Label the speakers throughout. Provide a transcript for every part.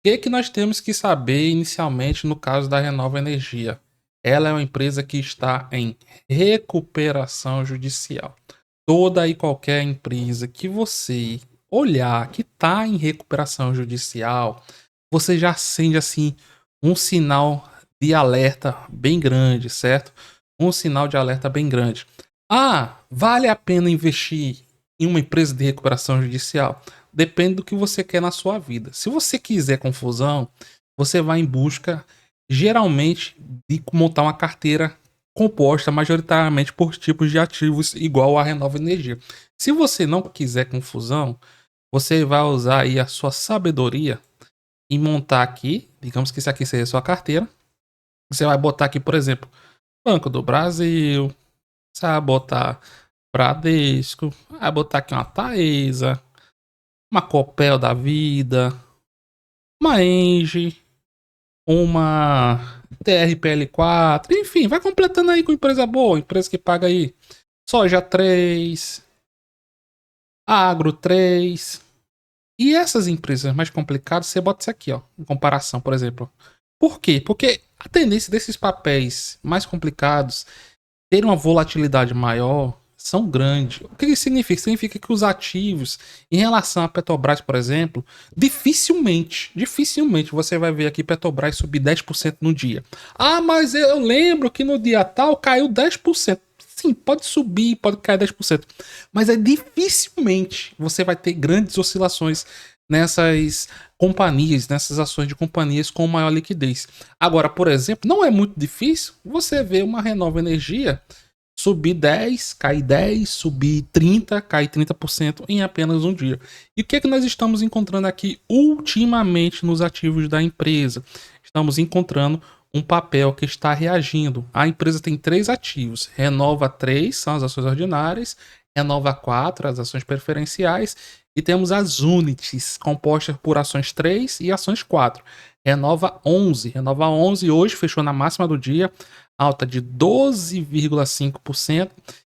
Speaker 1: Que nós temos que saber inicialmente no caso da Renova Energia? Ela é uma empresa que está em recuperação judicial. Toda e qualquer empresa que você olhar que está em recuperação judicial, você já acende assim um sinal de alerta bem grande, certo? Um sinal de alerta bem grande. Ah, vale a pena investir em uma empresa de recuperação judicial? Depende do que você quer na sua vida. Se você quiser confusão, você vai em busca, geralmente, de montar uma carteira composta majoritariamente por tipos de ativos igual a Renova Energia. Se você não quiser confusão, você vai usar aí a sua sabedoria e montar aqui, digamos que isso aqui seja a sua carteira. Você vai botar aqui, por exemplo, Banco do Brasil, você vai botar Bradesco, vai botar aqui uma Taesa, uma Copel da vida, uma Engie, uma TRPL4, enfim, vai completando aí com empresa boa, empresa que paga aí Soja 3, Agro 3. E essas empresas mais complicadas, você bota isso aqui, ó, em comparação, por exemplo. Por quê? Porque a tendência desses papéis mais complicados ter uma volatilidade maior são grandes. O que isso significa? Significa que os ativos, em relação a Petrobras, por exemplo, dificilmente você vai ver aqui Petrobras subir 10% no dia. Ah, mas eu lembro que no dia tal caiu 10%. Sim, pode subir, pode cair 10%. Mas é dificilmente você vai ter grandes oscilações nessas companhias, nessas ações de companhias com maior liquidez. Agora, por exemplo, não é muito difícil você ver uma Renova Energia subir 10, cair 10, subir 30, cair 30% em apenas um dia. E o que é que nós estamos encontrando aqui ultimamente nos ativos da empresa? Estamos encontrando um papel que está reagindo. A empresa tem 3 ativos. Renova 3 são as ações ordinárias, Renova 4 as ações preferenciais e temos as Unities, compostas por ações 3 e ações 4. Renova 11 hoje fechou na máxima do dia, alta de 12,5%.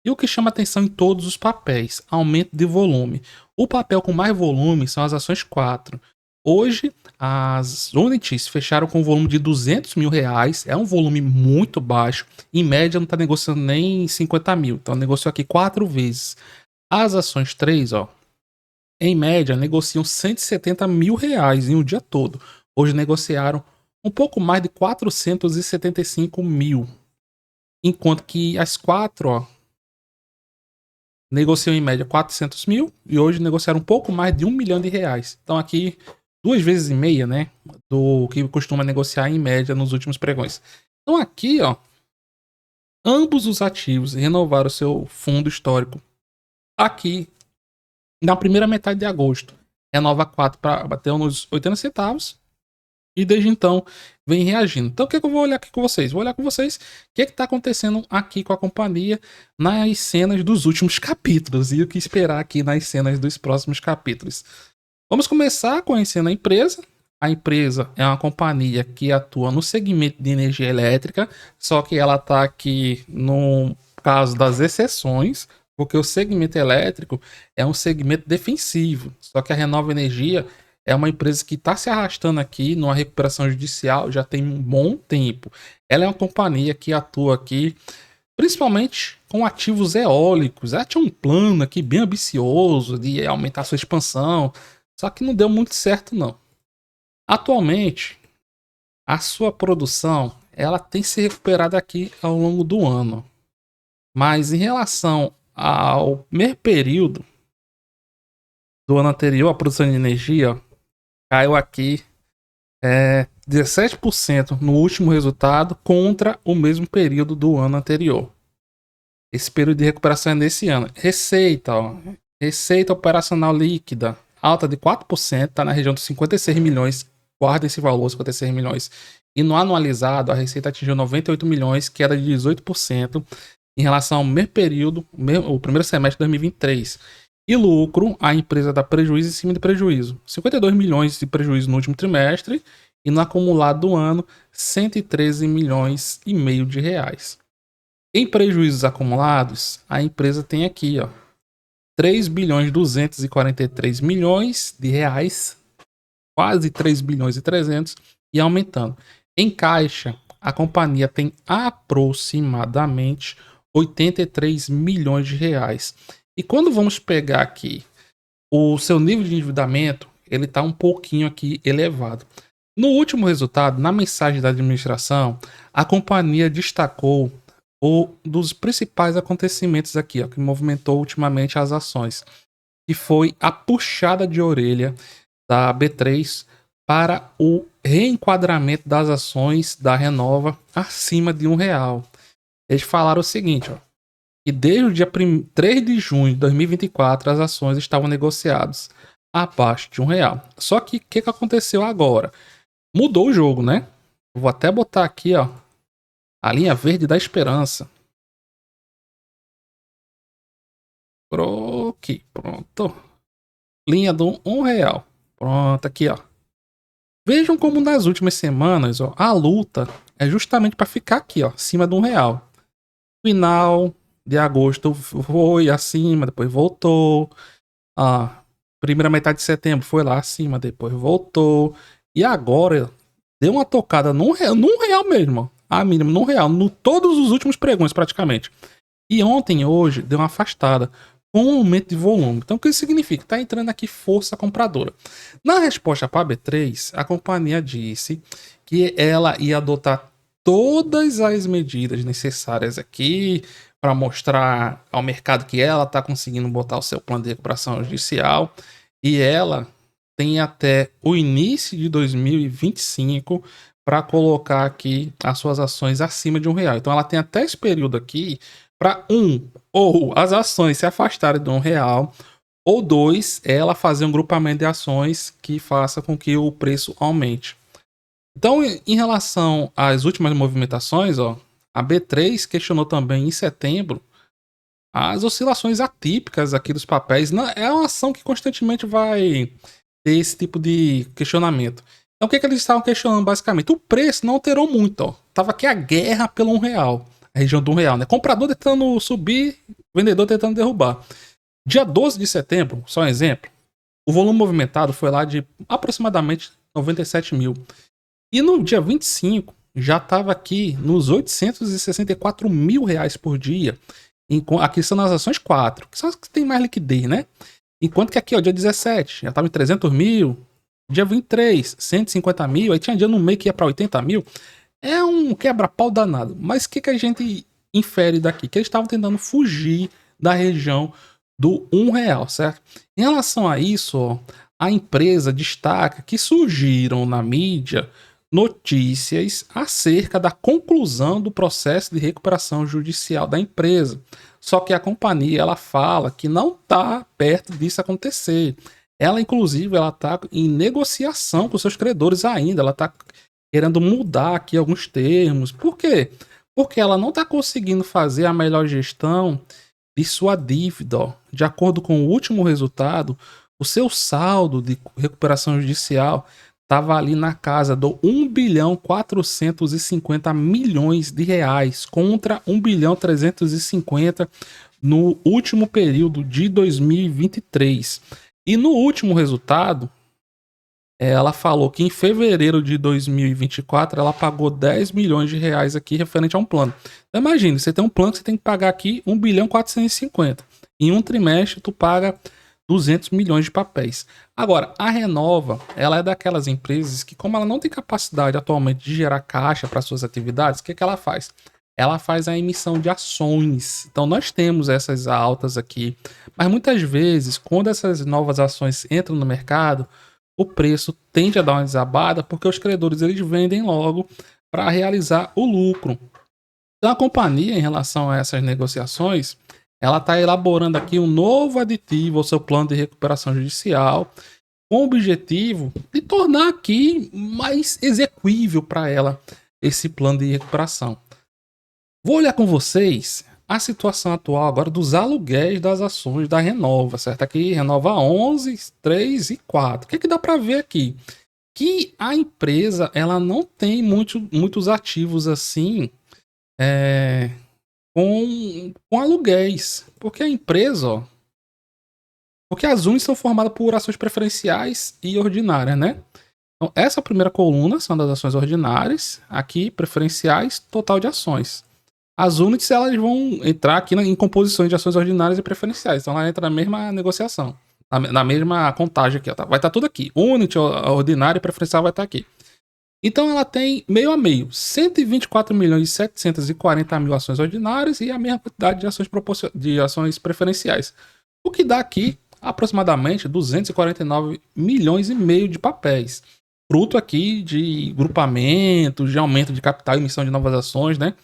Speaker 1: E o que chama atenção em todos os papéis, aumento de volume. O papel com mais volume são as ações 4. Hoje, as Unities fecharam com um volume de 200 mil reais, é um volume muito baixo, em média não está negociando nem 50 mil, então negociou aqui 4 vezes. As ações 3, ó, em média, negociam 170 mil reais em um dia todo. Hoje negociaram um pouco mais de 475 mil. Enquanto que as 4, ó, negociam em média 400 mil e hoje negociaram um pouco mais de 1 milhão de reais. Então aqui, 2 vezes e meia, né, do que costuma negociar em média nos últimos pregões. Então aqui, ó, ambos os ativos renovaram seu fundo histórico aqui na primeira metade de agosto. Renova 4 bateu nos 80 centavos e desde então vem reagindo. Então o que eu vou olhar aqui com vocês? Vou olhar com vocês o que está acontecendo aqui com a companhia nas cenas dos últimos capítulos e o que esperar aqui nas cenas dos próximos capítulos. Vamos começar conhecendo a empresa. A empresa é uma companhia que atua no segmento de energia elétrica, só que ela está aqui no caso das exceções, porque o segmento elétrico é um segmento defensivo. Só que a Renova Energia é uma empresa que está se arrastando aqui numa recuperação judicial já tem um bom tempo. Ela é uma companhia que atua aqui principalmente com ativos eólicos. Ela tinha um plano aqui bem ambicioso de aumentar sua expansão, só que não deu muito certo não. Atualmente, a sua produção ela tem se recuperado aqui ao longo do ano. Mas em relação ao primeiro período do ano anterior, a produção de energia caiu aqui 17% no último resultado contra o mesmo período do ano anterior. Esse período de recuperação é nesse ano. Receita, ó, receita operacional líquida, alta de 4%, está na região dos 56 milhões. Guarda esse valor, 56 milhões. E no anualizado, a receita atingiu 98 milhões, queda de 18% em relação ao mesmo período, o primeiro semestre de 2023. E lucro, a empresa dá prejuízo em cima de prejuízo. 52 milhões de prejuízo no último trimestre e no acumulado do ano, 113 milhões e meio de reais. Em prejuízos acumulados, a empresa tem aqui, ó, 3 bilhões 243 milhões de reais quase 3 bilhões e 300 e aumentando. Em caixa, a companhia tem aproximadamente 83 milhões de reais. E quando vamos pegar aqui o seu nível de endividamento, ele está um pouquinho aqui elevado. No último resultado, na mensagem da administração, a companhia destacou um dos principais acontecimentos aqui, ó, que movimentou ultimamente as ações, que foi a puxada de orelha da B3 para o reenquadramento das ações da Renova acima de R$ 1. Eles falaram o seguinte, ó, que desde o dia 3 de junho de 2024 as ações estavam negociadas abaixo de R$ 1. Só que o que aconteceu agora? Mudou o jogo, né? Vou até botar aqui, ó, a linha verde da esperança. Aqui, pronto. Linha do R$ 1. Pronto, aqui, ó. Vejam como nas últimas semanas, ó, a luta é justamente para ficar aqui, ó, acima de R$ 1. Final de agosto foi acima, depois voltou. A primeira metade de setembro foi lá acima, depois voltou. E agora deu uma tocada num real mesmo, ó. A mínima, num real, no todos os últimos pregões praticamente. E ontem, hoje, deu uma afastada com um aumento de volume. Então, o que isso significa? Está entrando aqui força compradora. Na resposta para a B3, a companhia disse que ela ia adotar todas as medidas necessárias aqui para mostrar ao mercado que ela está conseguindo botar o seu plano de recuperação judicial. E ela tem até o início de 2025 para colocar aqui as suas ações acima de R$ 1. Então ela tem até esse período aqui para ou as ações se afastarem de R$ 1, ou 2, ela fazer um grupamento de ações que faça com que o preço aumente. Então, em relação às últimas movimentações, ó, a B3 questionou também em setembro as oscilações atípicas aqui dos papéis. É uma ação que constantemente vai ter esse tipo de questionamento. Então, o que eles estavam questionando basicamente? O preço não alterou muito, ó. Tava aqui a guerra pelo R$ 1, a região do R$ 1, né? Comprador tentando subir, vendedor tentando derrubar. Dia 12 de setembro, só um exemplo, o volume movimentado foi lá de aproximadamente 97 mil. E no dia 25, já estava aqui nos 864 mil reais por dia. Aqui são as ações 4, que são as que tem mais liquidez, né? Enquanto que aqui, ó, dia 17, já estava em 300 mil. Dia 23, 150 mil. Aí tinha dia no meio que ia para 80 mil. É um quebra-pau danado. Mas o que a gente infere daqui? Que eles estavam tentando fugir da região do R$ 1, certo? Em relação a isso, ó, a empresa destaca que surgiram na mídia notícias acerca da conclusão do processo de recuperação judicial da empresa. Só que a companhia ela fala que não está perto disso acontecer. Ela, inclusive, ela está em negociação com seus credores ainda. Ela está querendo mudar aqui alguns termos. Por quê? Porque ela não está conseguindo fazer a melhor gestão de sua dívida. Ó. De acordo com o último resultado, o seu saldo de recuperação judicial estava ali na casa do 1.450 bilhões de reais contra 1.350 bilhões no último período de 2023. E no último resultado, ela falou que em fevereiro de 2024 ela pagou 10 milhões de reais aqui referente a um plano. Então imagine, você tem um plano que você tem que pagar aqui 1.450 bilhões. Em um trimestre tu paga 200 milhões de papéis. Agora, a Renova, ela é daquelas empresas que, como ela não tem capacidade atualmente de gerar caixa para suas atividades, o que ela faz? Ela faz a emissão de ações. Então, nós temos essas altas aqui, mas muitas vezes, quando essas novas ações entram no mercado, o preço tende a dar uma desabada, porque os credores eles vendem logo para realizar o lucro. Então, a companhia, em relação a essas negociações, ela está elaborando aqui um novo aditivo ao seu plano de recuperação judicial, com o objetivo de tornar aqui mais execuível para ela esse plano de recuperação. Vou olhar com vocês a situação atual agora dos aluguéis das ações da Renova, certo? Aqui Renova 11, 3 e 4. O que dá para ver aqui? Que a empresa ela não tem muitos ativos assim com aluguéis. Porque a empresa, ó, porque as unidades são formadas por ações preferenciais e ordinárias, né? Então, essa primeira coluna são das ações ordinárias, aqui preferenciais, total de ações. As units elas vão entrar aqui em composições de ações ordinárias e preferenciais, então ela entra na mesma negociação, na mesma contagem aqui, ó, tá? Vai estar tudo aqui. Unit, ordinária e preferencial vai estar aqui. Então ela tem meio a meio, 124 milhões e 740 mil ações ordinárias e a mesma quantidade de ações preferenciais. O que dá aqui aproximadamente 249 milhões e meio de papéis. Fruto aqui de grupamento, de aumento de capital e emissão de novas ações, né?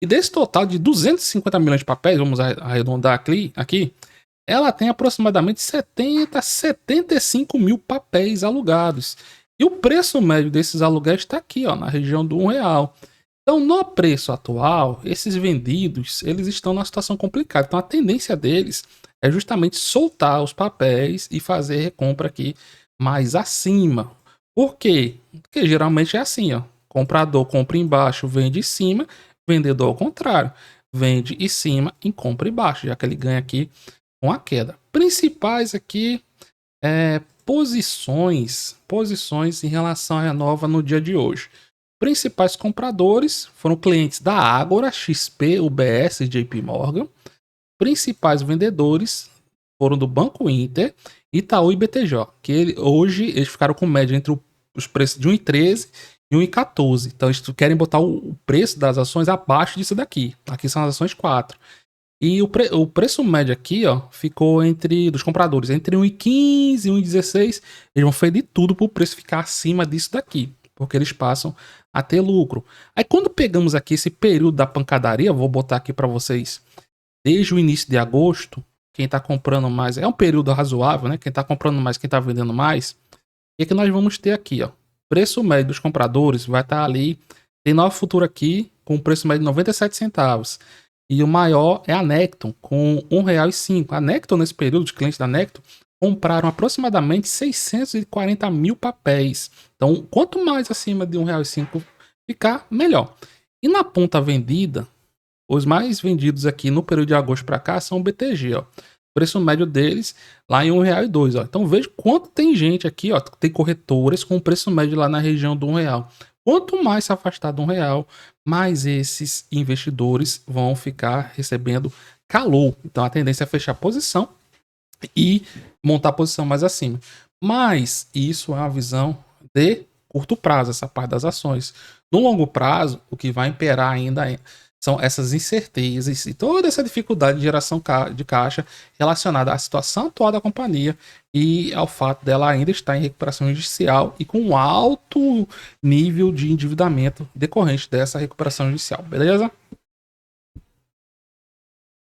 Speaker 1: E desse total de 250 milhões de papéis, vamos arredondar aqui, ela tem aproximadamente 75 mil papéis alugados. E o preço médio desses aluguéis está aqui, ó, na região do R$1. Então, no preço atual, esses vendidos, eles estão numa situação complicada. Então, a tendência deles é justamente soltar os papéis e fazer recompra aqui mais acima. Por quê? Porque geralmente é assim, ó. Comprador compra embaixo, vende em cima. Vendedor ao contrário. Vende em cima e compra embaixo, já que ele ganha aqui com a queda. Principais aqui posições em relação à Renova no dia de hoje. Principais compradores foram clientes da Ágora, XP, UBS e JP Morgan. Principais vendedores foram do Banco Inter, Itaú e BTG, que hoje eles ficaram com média entre os preços de 1,13 e 1,14. Então eles querem botar o preço das ações abaixo disso daqui. Aqui são as ações 4. E o preço médio aqui, ó, ficou dos compradores entre 1,15 e 1,16. Eles vão fazer de tudo para o preço ficar acima disso daqui, porque eles passam a ter lucro. Aí quando pegamos aqui esse período da pancadaria, vou botar aqui para vocês, desde o início de agosto, quem está comprando mais, é um período razoável, né? Quem está comprando mais, quem está vendendo mais. E que nós vamos ter aqui, ó, preço médio dos compradores vai estar ali, tem Nova Futura aqui com preço médio de 97 centavos. E o maior é a Necton, com R$1,05. A Necton, nesse período, os clientes da Necton compraram aproximadamente 640 mil papéis. Então, quanto mais acima de R$1,05 ficar, melhor. E na ponta vendida, os mais vendidos aqui no período de agosto para cá são o BTG, ó. O preço médio deles lá em R$1,02, ó. Então veja quanto tem gente aqui, ó, tem corretoras com preço médio lá na região do R$1. Quanto mais se afastar do R$1, mais esses investidores vão ficar recebendo calor. Então a tendência é fechar posição e montar posição mais acima. Mas isso é uma visão de curto prazo, essa parte das ações. No longo prazo, o que vai imperar ainda são essas incertezas e toda essa dificuldade de geração de caixa relacionada à situação atual da companhia e ao fato dela ainda estar em recuperação judicial e com um alto nível de endividamento decorrente dessa recuperação judicial, beleza?